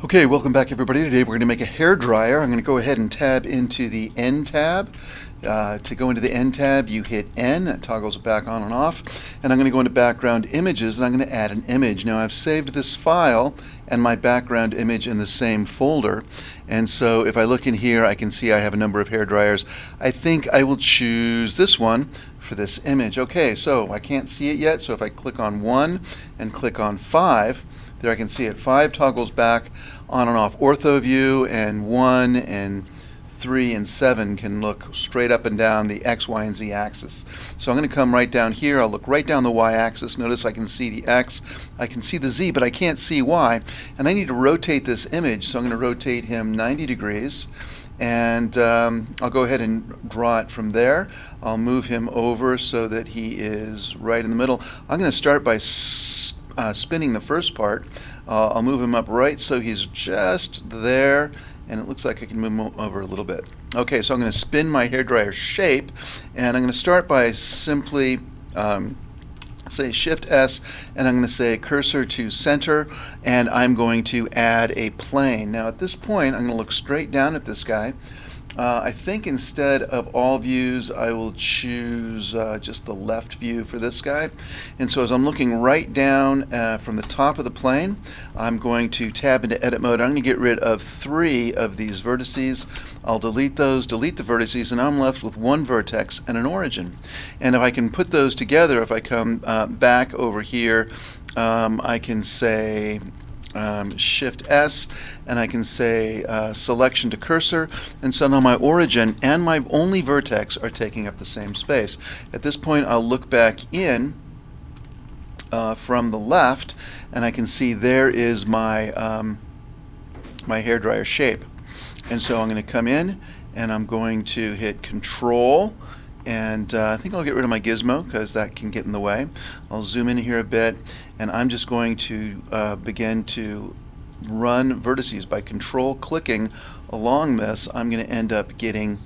Okay, welcome back everybody. Today we're going to make a hair dryer. I'm going to go ahead and tab into the N tab. To go into the N tab, you hit N, that toggles it back on and off. And I'm going to go into background images and I'm going to add an image. Now I've saved this file and my background image in the same folder. And so if I look in here, I can see I have a number of hair dryers. I think I will choose this one for this image. Okay, so I can't see it yet, so if I click on 1 and click on 5, there I can see it. 5 toggles back on and off ortho view, and 1 and 3 and 7 can look straight up and down the X, Y, and Z axis. So I'm going to come right down here. I'll look right down the Y axis. Notice I can see the X, I can see the Z, but I can't see Y. And I need to rotate this image, so I'm going to rotate him 90 degrees. And I'll go ahead and draw it from there. I'll move him over so that he is right in the middle. I'm going to start by spinning the first part. I'll move him up right so he's just there, and it looks like I can move him over a little bit. Okay, so I'm going to spin my hairdryer shape, and I'm going to start by simply say Shift S, and I'm going to say cursor to center, and I'm going to add a plane. Now at this point I'm going to look straight down at this guy. I think instead of all views I will choose just the left view for this guy. And so as I'm looking right down from the top of the plane, I'm going to tab into edit mode. I'm going to get rid of 3 of these vertices. I'll delete those, delete the vertices, and I'm left with one vertex and an origin. And if I can put those together, if I come back over here, I can say Shift S, and I can say selection to cursor, and so now my origin and my only vertex are taking up the same space. At this point I'll look back in from the left, and I can see there is my my hairdryer shape. And so I'm going to come in and I'm going to hit Control, and I think I'll get rid of my gizmo because that can get in the way. I'll zoom in here a bit, and I'm just going to begin to run vertices by control clicking along this. I'm going to end up getting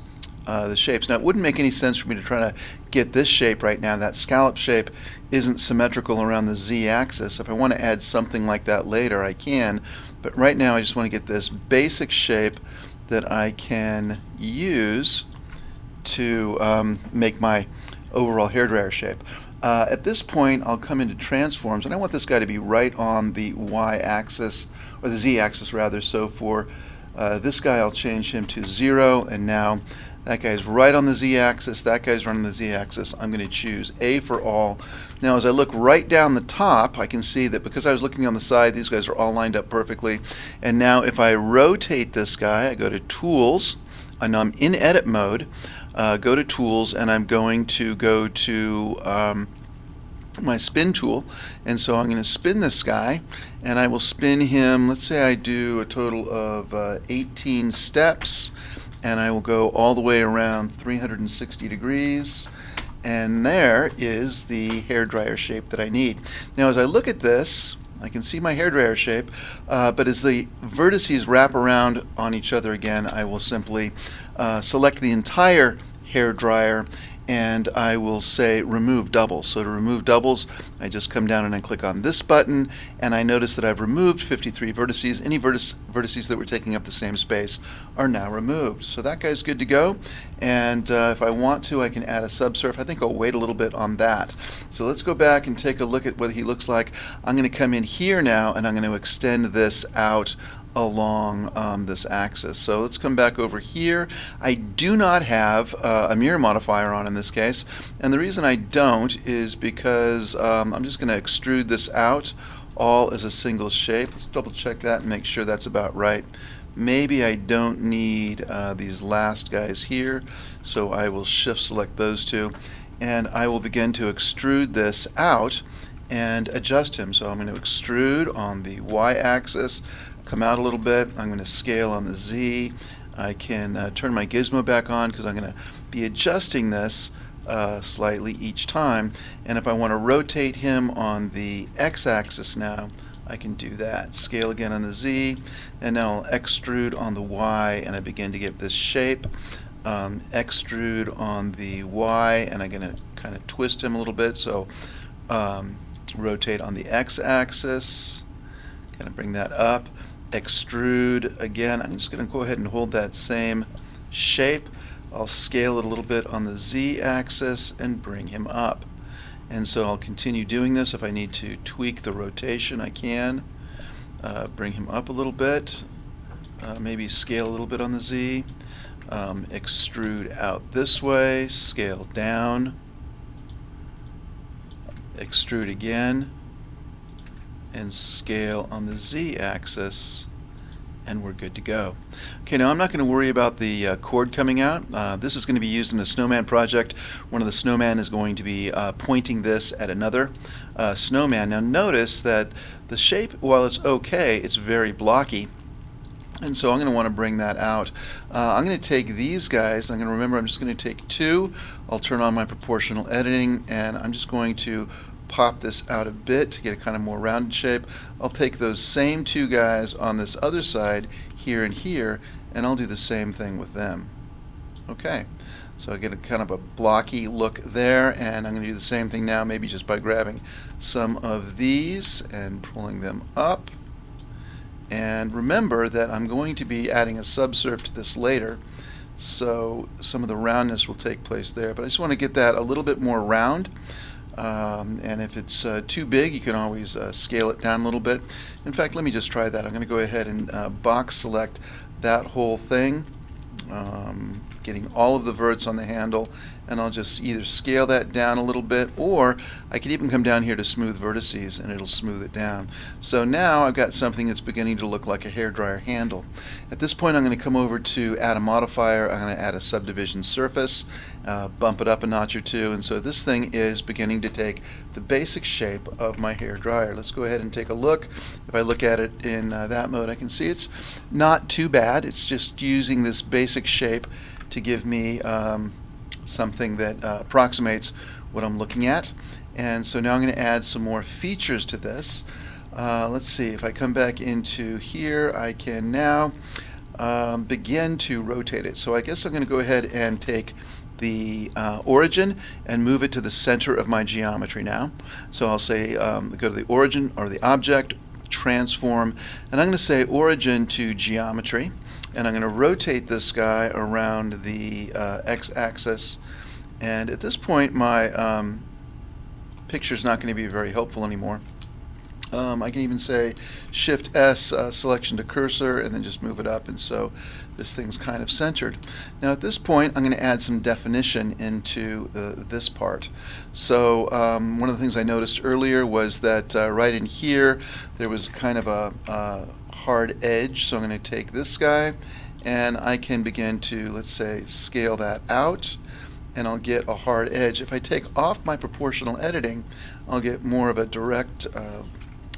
the shapes. Now it wouldn't make any sense for me to try to get this shape right now. That scallop shape isn't symmetrical around the Z axis. If I want to add something like that later, I can, but right now I just want to get this basic shape that I can use to make my overall hairdryer shape. At this point I'll come into transforms, and I want this guy to be right on the Y axis, or the Z axis rather. So for this guy I'll change him to 0, and now that guy's right on the Z axis, that guy's right on the Z axis. I'm going to choose A for all. Now as I look right down the top, I can see that because I was looking on the side, these guys are all lined up perfectly. And now if I rotate this guy, I go to Tools, and I'm in edit mode. Go to Tools, and I'm going to go to my spin tool, and so I'm going to spin this guy, and I will spin him, let's say I do a total of 18 steps, and I will go all the way around 360 degrees, and there is the hairdryer shape that I need. Now as I look at this, I can see my hairdryer shape, but as the vertices wrap around on each other again, I will simply select the entire hair dryer, and I will say remove doubles. So to remove doubles, I just come down and I click on this button, and I notice that I've removed 53 vertices. Any vertices that were taking up the same space are now removed. So that guy's good to go, and if I want to, I can add a subsurf. I think I'll wait a little bit on that. So let's go back and take a look at what he looks like. I'm going to come in here now, and I'm going to extend this out along this axis. So let's come back over here. I do not have a mirror modifier on in this case, and the reason I don't is because I'm just going to extrude this out all as a single shape. Let's double check that and make sure that's about right. Maybe I don't need these last guys here, so I will shift select those two, and I will begin to extrude this out and adjust him. So I'm going to extrude on the Y axis, come out a little bit. I'm going to scale on the Z. I can turn my gizmo back on because I'm going to be adjusting this slightly each time. And if I want to rotate him on the X axis now, I can do that. Scale again on the Z, and now I'll extrude on the Y, and I begin to get this shape. Extrude on the Y, and I'm going to kind of twist him a little bit. So rotate on the X axis, kind of bring that up. extrude again. I'm just going to go ahead and hold that same shape. I'll scale it a little bit on the Z-axis and bring him up. And so I'll continue doing this. If I need to tweak the rotation, I can. Bring him up a little bit. Maybe scale a little bit on the Z. Extrude out this way. Scale down. Extrude again. And scale on the Z-axis. And we're good to go. Okay, now I'm not going to worry about the cord coming out. This is going to be used in a snowman project. One of the snowman is going to be pointing this at another snowman. Now notice that the shape, while it's okay, it's very blocky. And so I'm going to want to bring that out. I'm going to take these guys. I'm going to remember I'm just going to take two. I'll turn on my proportional editing, and I'm just going to pop this out a bit to get a kind of more rounded shape. I'll take those same two guys on this other side, here and here, and I'll do the same thing with them. Okay, so I get a kind of a blocky look there, and I'm going to do the same thing now, maybe just by grabbing some of these and pulling them up. And remember that I'm going to be adding a subsurf to this later, so some of the roundness will take place there, but I just want to get that a little bit more round. And if it's too big, you can always scale it down a little bit. In fact, let me just try that. I'm going to go ahead and box select that whole thing, getting all of the verts on the handle, and I'll just either scale that down a little bit, or I could even come down here to smooth vertices and it'll smooth it down. So now I've got something that's beginning to look like a hairdryer handle. At this point I'm going to come over to add a modifier. I'm going to add a subdivision surface, bump it up a notch or two, and so this thing is beginning to take the basic shape of my hairdryer. Let's go ahead and take a look. If I look at it in that mode, I can see it's not too bad. It's just using this basic shape to give me something that approximates what I'm looking at. And so now I'm going to add some more features to this. Let's see, if I come back into here, I can now begin to rotate it. So I guess I'm going to go ahead and take the origin and move it to the center of my geometry now. So I'll say go to the origin or the object, transform, and I'm going to say origin to geometry. And I'm going to rotate this guy around the x-axis, and at this point my picture's not going to be very helpful anymore. I can even say Shift S, selection to cursor, and then just move it up, and so this thing's kind of centered. Now at this point I'm going to add some definition into this part. So one of the things I noticed earlier was that right in here there was kind of a hard edge, so I'm going to take this guy and I can begin to, let's say, scale that out, and I'll get a hard edge. If I take off my proportional editing, I'll get more of a direct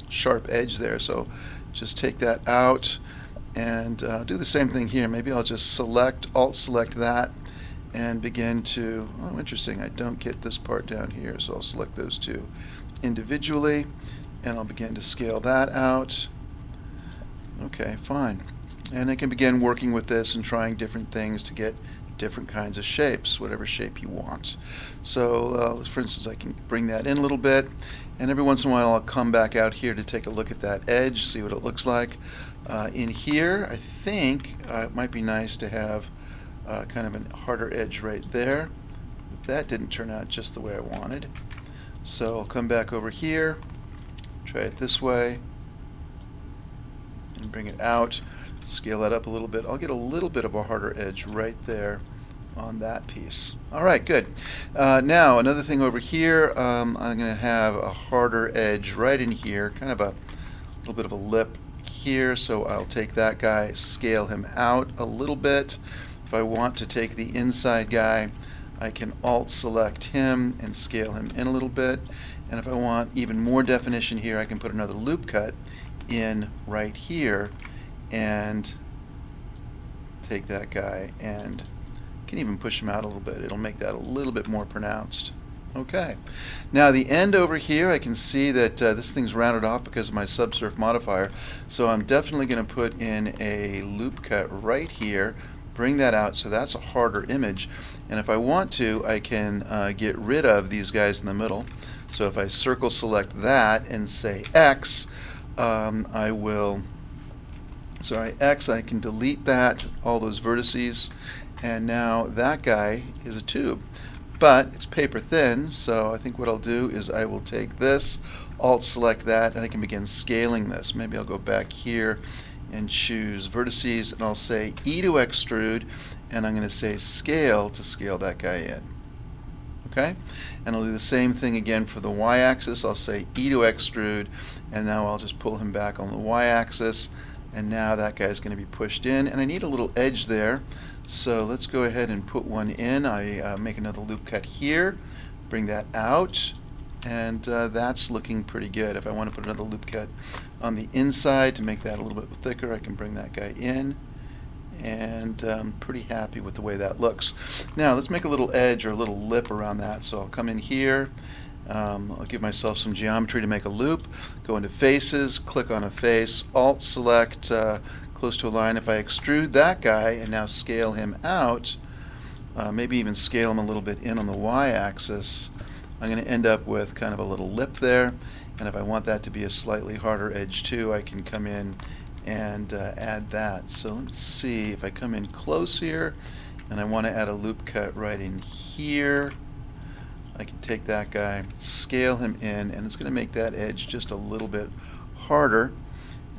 sharp edge there. So just take that out and do the same thing here. Maybe I'll just select, alt select that, and begin to, oh interesting, I don't get this part down here, so I'll select those two individually and I'll begin to scale that out. Okay, fine. And I can begin working with this and trying different things to get different kinds of shapes, whatever shape you want. So for instance, I can bring that in a little bit, and every once in a while I'll come back out here to take a look at that edge, see what it looks like. In here, I think it might be nice to have kind of a harder edge right there. That didn't turn out just the way I wanted. So I'll come back over here, try it this way, and bring it out, scale that up a little bit. I'll get a little bit of a harder edge right there on that piece. Alright, good. Now another thing over here, I'm going to have a harder edge right in here, kind of a little bit of a lip here, so I'll take that guy, scale him out a little bit. If I want to take the inside guy, I can alt select him and scale him in a little bit, and if I want even more definition here, I can put another loop cut in right here and take that guy and can even push him out a little bit. It'll make that a little bit more pronounced. Okay, now the end over here, I can see that this thing's rounded off because of my subsurf modifier, so I'm definitely going to put in a loop cut right here, bring that out so that's a harder image, and if I want to, I can get rid of these guys in the middle. So if I circle select that and say X, I will sorry, X, I can delete that, all those vertices, and now that guy is a tube. But it's paper thin, so I think what I'll do is I will take this, Alt select that, and I can begin scaling this. Maybe I'll go back here and choose vertices, and I'll say E to extrude, and I'm going to say scale to scale that guy in. Okay? And I'll do the same thing again for the y-axis. I'll say E to extrude, and now I'll just pull him back on the y-axis, and now that guy's going to be pushed in, and I need a little edge there, so let's go ahead and put one in. I make another loop cut here, bring that out, and that's looking pretty good. If I want to put another loop cut on the inside to make that a little bit thicker, I can bring that guy in, and I'm pretty happy with the way that looks. Now let's make a little edge or a little lip around that. So I'll come in here, I'll give myself some geometry to make a loop, go into faces, click on a face, Alt select close to a line. If I extrude that guy and now scale him out, maybe even scale him a little bit in on the y-axis, I'm going to end up with kind of a little lip there. And if I want that to be a slightly harder edge too, I can come in and add that. So let's see, if I come in close here and I want to add a loop cut right in here, I can take that guy, scale him in, and it's going to make that edge just a little bit harder.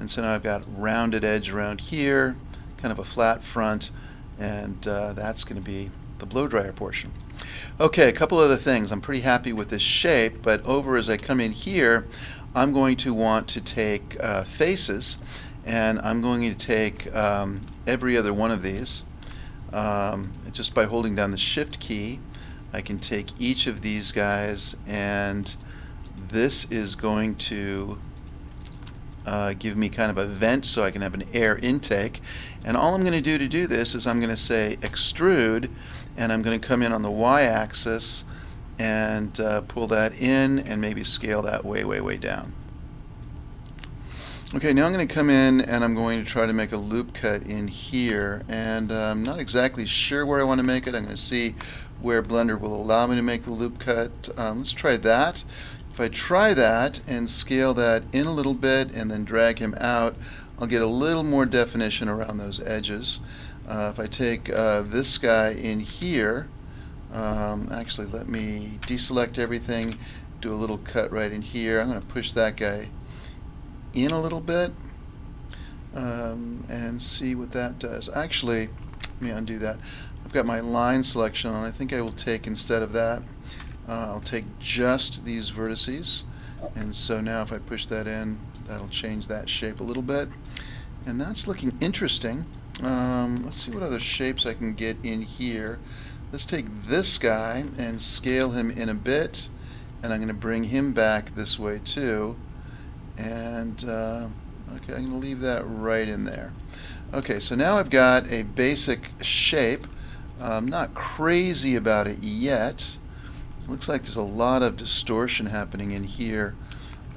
And so now I've got rounded edge around here, kind of a flat front, and that's going to be the blow dryer portion. Okay, a couple other things. I'm pretty happy with this shape, but over as I come in here, I'm going to want to take faces, and I'm going to take every other one of these. Just by holding down the Shift key, I can take each of these guys, and this is going to give me kind of a vent so I can have an air intake. And all I'm going to do this is I'm going to say extrude, and I'm going to come in on the y-axis and pull that in and maybe scale that way down. Okay, now I'm going to come in and I'm going to try to make a loop cut in here, and I'm not exactly sure where I want to make it. I'm going to see where Blender will allow me to make the loop cut. Let's try that. If I try that and scale that in a little bit and then drag him out, I'll get a little more definition around those edges. If I take this guy in here, actually let me deselect everything, do a little cut right in here. I'm going to push that guy in a little bit and see what that does. Actually, let me undo that. I've got my line selection on. I think I will take, instead of that, I'll take just these vertices, and so now if I push that in, that'll change that shape a little bit, and that's looking interesting. Let's see what other shapes I can get in here. Let's take this guy and scale him in a bit, and I'm going to bring him back this way too, and okay, I'm going to leave that right in there. Okay, so now I've got a basic shape. I'm not crazy about it yet. Looks like there's a lot of distortion happening in here.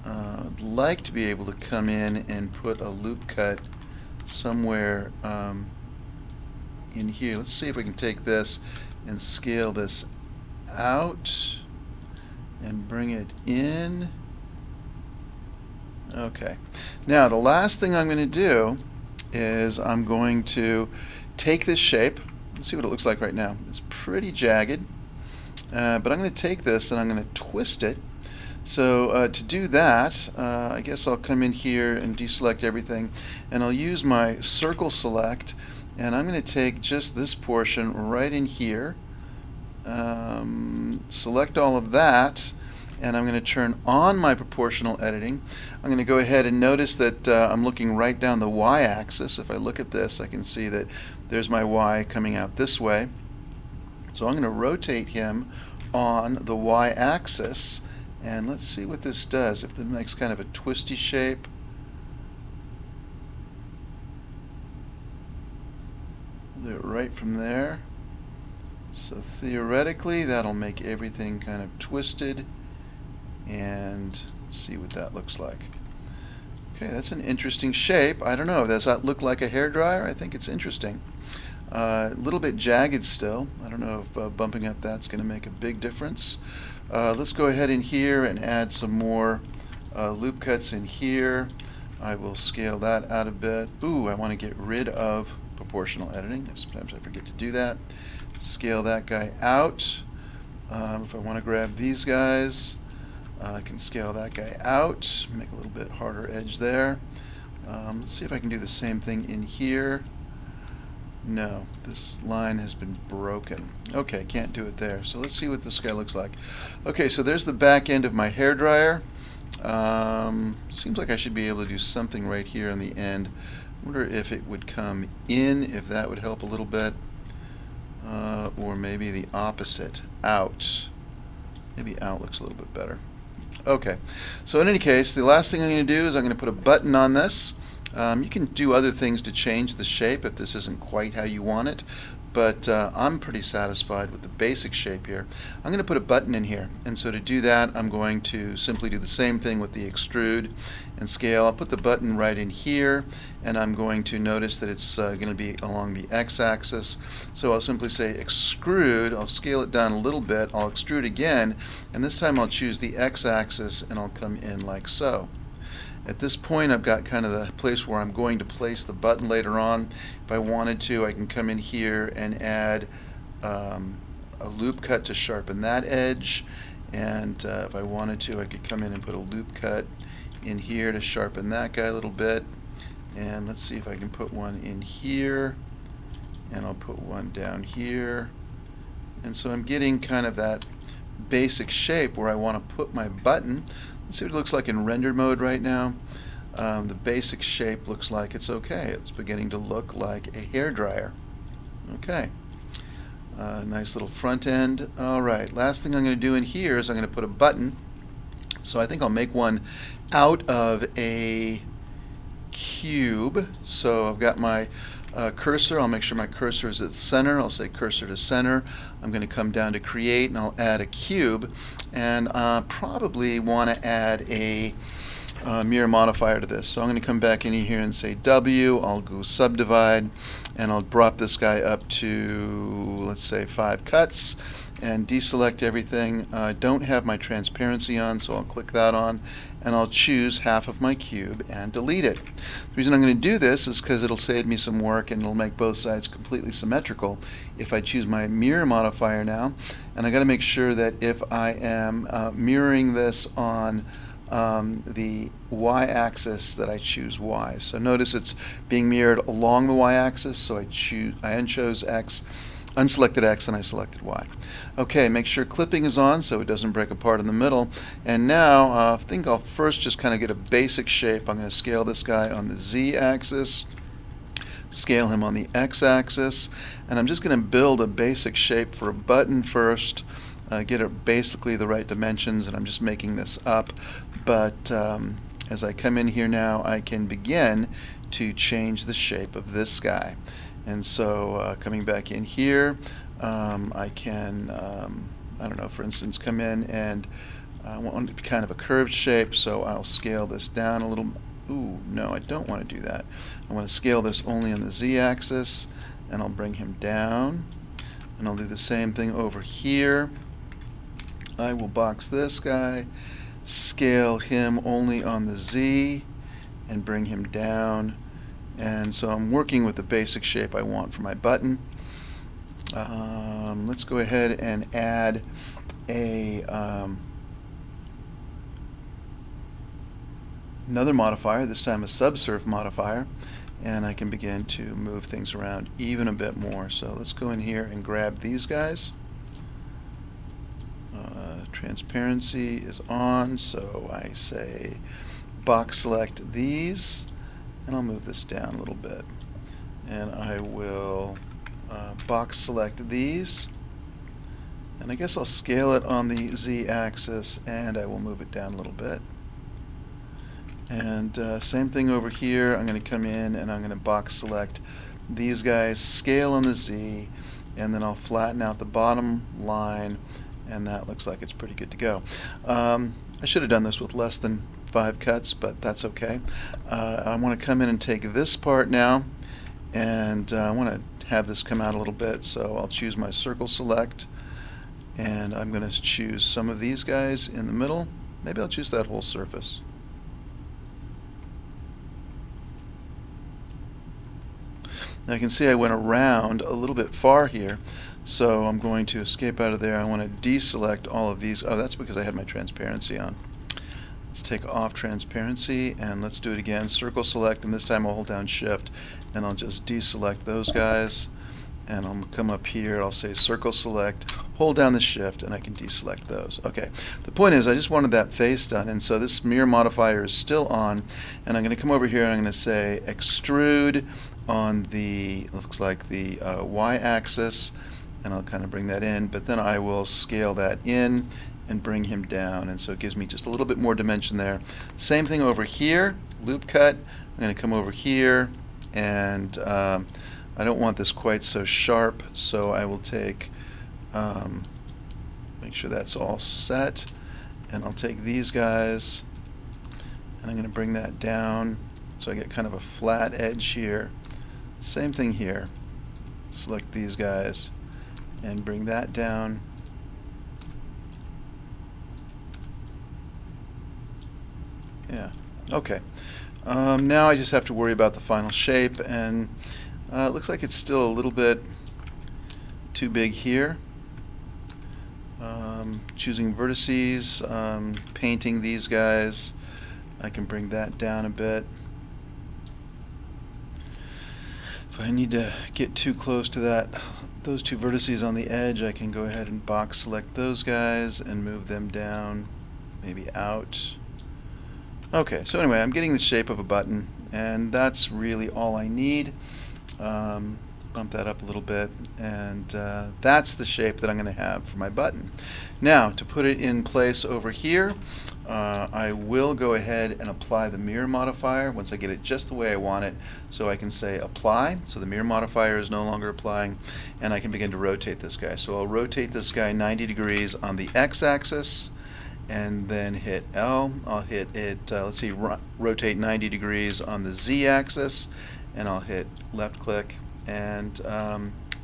I'd like to be able to come in and put a loop cut somewhere in here. Let's see if we can take this and scale this out and bring it in. Okay. Now the last thing I'm going to do is I'm going to take this shape. Let's see what it looks like right now. It's pretty jagged. But I'm going to take this and I'm going to twist it. So to do that, I guess I'll come in here and deselect everything, and I'll use my circle select, and I'm going to take just this portion right in here, select all of that, and I'm going to turn on my proportional editing. I'm going to go ahead and notice that I'm looking right down the y-axis. If I look at this, I can see that there's my y coming out this way. So I'm going to rotate him on the y-axis, and let's see what this does. If this makes kind of a twisty shape, do it right from there. So theoretically that'll make everything kind of twisted, and see what that looks like. Okay, that's an interesting shape. I don't know, does that look like a hairdryer? I think it's interesting. A little bit jagged still. I don't know if bumping up that's going to make a big difference. Let's go ahead in here and add some more loop cuts in here. I will scale that out a bit. Ooh, I want to get rid of proportional editing. Sometimes I forget to do that. Scale that guy out. If I want to grab these guys, I can scale that guy out, make a little bit harder edge there. Let's see if I can do the same thing in here. No, this line has been broken. Okay, can't do it there. So let's see what this guy looks like. Okay, so there's the back end of my hairdryer. Seems like I should be able to do something right here on the end. Wonder if it would come in, if that would help a little bit. Or maybe the opposite, out. Maybe out looks a little bit better. Okay, so in any case, the last thing I'm going to do is I'm going to put a button on this. You can do other things to change the shape if this isn't quite how you want it, but I'm pretty satisfied with the basic shape here. I'm going to put a button in here, and so to do that I'm going to simply do the same thing with the extrude and scale. I'll put the button right in here, and I'm going to notice that it's going to be along the x-axis. So I'll simply say extrude, I'll scale it down a little bit, I'll extrude again, and this time I'll choose the x-axis and I'll come in like so. At this point I've got kind of the place where I'm going to place the button later on. If I wanted to, I can come in here and add a loop cut to sharpen that edge, and if I wanted to, I could come in and put a loop cut in here to sharpen that guy a little bit. And let's see if I can put one in here, and I'll put one down here. And so I'm getting kind of that basic shape where I want to put my button. Let's see what it looks like in render mode right now. The basic shape looks like it's okay. It's beginning to look like a hairdryer. Okay. Nice little front end. Alright, last thing I'm going to do in here is I'm going to put a button. So I think I'll make one out of a cube. So I've got my cursor. I'll make sure my cursor is at the center. I'll say cursor to center. I'm going to come down to create and I'll add a cube, and probably want to add a mirror modifier to this. So I'm going to come back in here and say W. I'll go subdivide, and I'll drop this guy up to, let's say, 5 cuts, and deselect everything. I don't have my transparency on, so I'll click that on, and I'll choose half of my cube and delete it. The reason I'm going to do this is because it'll save me some work and it'll make both sides completely symmetrical if I choose my mirror modifier now. And I got to make sure that if I am mirroring this on the y-axis, that I choose y. So notice it's being mirrored along the y-axis, so I unchose x, unselected X, and I selected Y. Okay, make sure clipping is on so it doesn't break apart in the middle. And now I think I'll first just kind of get a basic shape. I'm going to scale this guy on the Z axis, scale him on the X axis, and I'm just going to build a basic shape for a button first, get it basically the right dimensions, and I'm just making this up. But as I come in here now, I can begin to change the shape of this guy. And so coming back in here, I can, I don't know, for instance, come in and I want it to be kind of a curved shape, so I'll scale this down a little. Ooh, no, I don't want to do that. I want to scale this only on the Z-axis, and I'll bring him down. And I'll do the same thing over here. I will box this guy, scale him only on the Z, and bring him down. And so I'm working with the basic shape I want for my button. Let's go ahead and add a another modifier, this time a subsurf modifier, and I can begin to move things around even a bit more. So let's go in here and grab these guys. Transparency is on, so I say box select these, and I'll move this down a little bit, and I will box select these, and I guess I'll scale it on the Z-axis, and I will move it down a little bit. And same thing over here. I'm going to come in and I'm going to box select these guys, scale on the Z, and then I'll flatten out the bottom line, and that looks like it's pretty good to go. I should have done this with less than 5 cuts, but that's okay. I want to come in and take this part now, and I want to have this come out a little bit, so I'll choose my circle select, and I'm going to choose some of these guys in the middle. Maybe I'll choose that whole surface. Now you can see I went around a little bit far here, so I'm going to escape out of there. I want to deselect all of these. Oh, that's because I had my transparency on. Let's take off transparency and let's do it again. Circle select, and this time I'll hold down shift and I'll just deselect those guys, and I'll come up here, I'll say circle select, hold down the shift, and I can deselect those. Okay, the point is I just wanted that face done, and so this mirror modifier is still on, and I'm going to come over here and I'm going to say extrude on the, looks like the y-axis, and I'll kind of bring that in, but then I will scale that in and bring him down, and so it gives me just a little bit more dimension there. Same thing over here, loop cut. I'm going to come over here, and I don't want this quite so sharp, so I will take, make sure that's all set, and I'll take these guys, and I'm going to bring that down so I get kind of a flat edge here. Same thing here. Select these guys and bring that down. Yeah, okay. Now I just have to worry about the final shape, and it looks like it's still a little bit too big here. Choosing vertices, painting these guys, I can bring that down a bit. If I need to get too close to that, those two vertices on the edge, I can go ahead and box select those guys and move them down, maybe out. Okay, so anyway, I'm getting the shape of a button, and that's really all I need. Bump that up a little bit, and that's the shape that I'm going to have for my button. Now, to put it in place over here, I will go ahead and apply the mirror modifier once I get it just the way I want it. So I can say apply, so the mirror modifier is no longer applying, and I can begin to rotate this guy. So I'll rotate this guy 90 degrees on the x-axis, and then hit L. I'll hit it, let's see, rotate 90 degrees on the z-axis, and I'll hit left click, and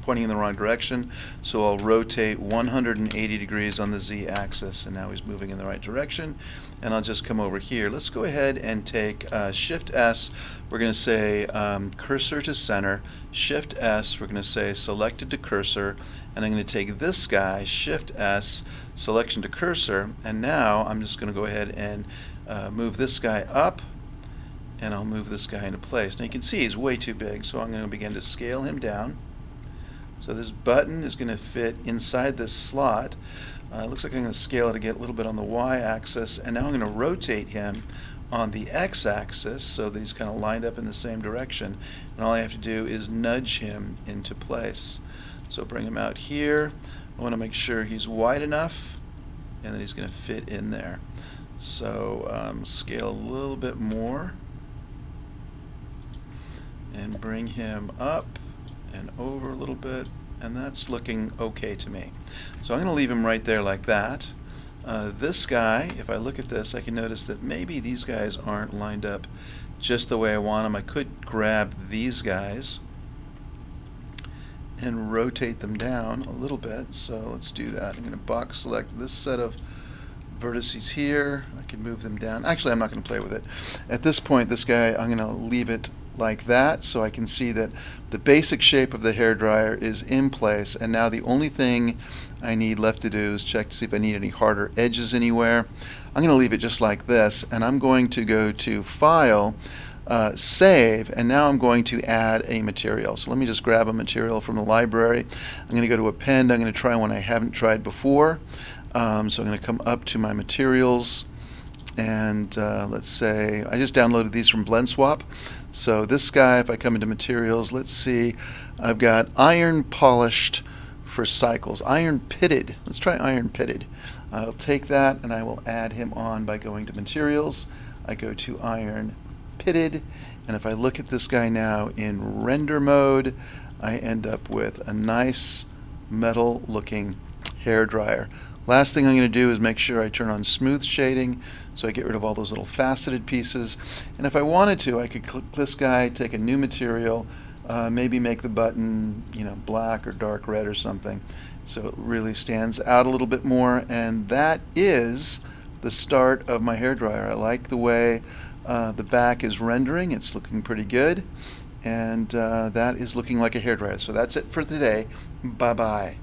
pointing in the wrong direction, so I'll rotate 180 degrees on the z-axis, and now he's moving in the right direction. And I'll just come over here. Let's go ahead and take Shift S. We're going to say cursor to center. Shift S, we're going to say selected to cursor, and I'm going to take this guy, Shift S, selection to cursor, and now I'm just going to go ahead and move this guy up, and I'll move this guy into place. Now you can see he's way too big, so I'm going to begin to scale him down. So this button is going to fit inside this slot. It looks like I'm going to scale it to get a little bit on the y-axis, and now I'm going to rotate him on the x-axis so that he's kind of lined up in the same direction. And all I have to do is nudge him into place. So bring him out here. I want to make sure he's wide enough and that he's going to fit in there. So scale a little bit more and bring him up and over a little bit, and that's looking okay to me. So I'm going to leave him right there like that. This guy, if I look at this, I can notice that maybe these guys aren't lined up just the way I want them. I could grab these guys and rotate them down a little bit, so let's do that. I'm going to box select this set of vertices here. I can move them down. Actually, I'm not going to play with it. At this point, this guy, I'm going to leave it like that, so I can see that the basic shape of the hairdryer is in place, and now the only thing I need left to do is check to see if I need any harder edges anywhere. I'm going to leave it just like this, and I'm going to go to File, Save, and now I'm going to add a material. So let me just grab a material from the library. I'm going to go to Append. I'm going to try one I haven't tried before. So I'm going to come up to my materials, and let's say I just downloaded these from BlendSwap. So this guy, if I come into materials, let's see, I've got iron polished for cycles, iron pitted. Let's try iron pitted. I'll take that and I will add him on by going to materials. I go to iron pitted, and if I look at this guy now in render mode, I end up with a nice metal looking hair dryer. Last thing I'm going to do is make sure I turn on smooth shading so I get rid of all those little faceted pieces. And if I wanted to, I could click this guy, take a new material, maybe make the button, black or dark red or something, so it really stands out a little bit more. And that is the start of my hairdryer. I like the way the back is rendering. It's looking pretty good. and that is looking like a hairdryer. So that's it for today. Bye bye.